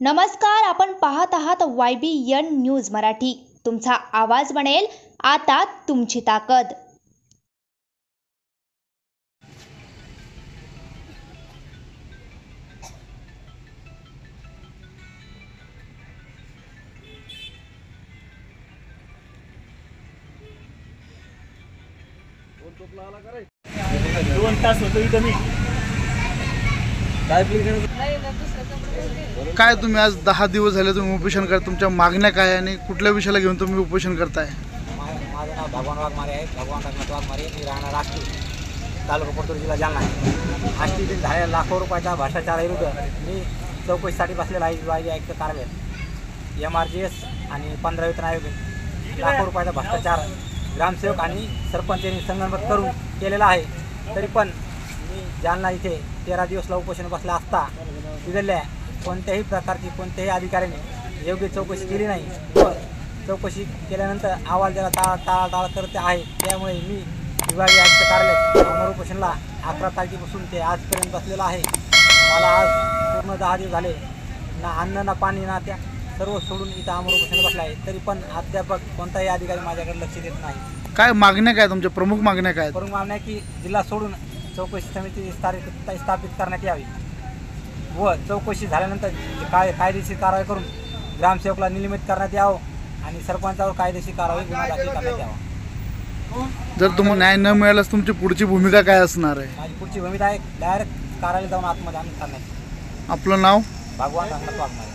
नमस्कार, आपण पाहत आहात YBN न्यूज मराठी। तुमचा आवाज बनेल आता तुमची ताकद। दोन तास होतो इथं मी काय तुम्ही आज 10 दिवस झाले तुम्ही उपोषण करता, तुमच्या मागण्या काय आणि कुठल्या विषयाला घेऊन तुम्ही उपोषण करताय? माझं नाव भगवान वाघमारे आहे। भगवान रघुनाथ वाघमारे। मी राहणार आष्टी, तालुका परतूर, जिल्हा जालना। आष्टीतील झालेल्या लाखो रुपयाच्या भ्रष्टाचाराविरुद्ध मी चौकशीसाठी बसलेला आहे। विभागीय आयुक्त कार्यालयात MRGS आणि 15 वेतन आयोग लाखो रुपयाचा भ्रष्टाचार ग्रामसेवक आणि सरपंच यांनी संगनमत करून केलेला आहे। तरी पण मी जालना इथे 13 दिवसला उपोषण बसला असता तिथल्या कोणत्याही प्रकारची कोणत्याही अधिकाऱ्याने योग्य चौकशी केली नाही व चौकशी केल्यानंतर अहवाल द्यायला टाळाटाळ करते आहे। त्यामुळे मी विभागीय आयुक्त कार्यालयात अमर उपोषणला 11 तारखेपासून ते आजपर्यंत बसलेला आहे। मला आज पूर्ण 10 दिवस झाले, ना अन्न ना पाणी ना त्या सर्व सोडून इथं अमर उपोषण बसले आहे। तरी पण अद्याप कोणताही अधिकारी माझ्याकडे लक्ष देत नाही। काय मागण्या काय तुमच्या प्रमुख मागण्या काय? प्रमुख मागण्या की जिल्हा सोडून चौकशी समिती स्थापित करण्यात यावी व चौकशी झाल्यानंतर कायदेशीर कारवाई करून ग्रामसेवकला निलंबित करण्यात यावं आणि सरपंचावर कायदेशीर कारवाई गुन्हा दाखल करण्यात यावा। जर तुम्हाला न्याय न मिळाल्यास तुमची पुढची भूमिका काय असणार आहे? माझी पुढची भूमिका आहे डायरेक्ट कार्यालयात जाऊन आतमध्ये आम्ही करण्याची। आपलं नाव? भगवान रघुनाथ वाघमारे।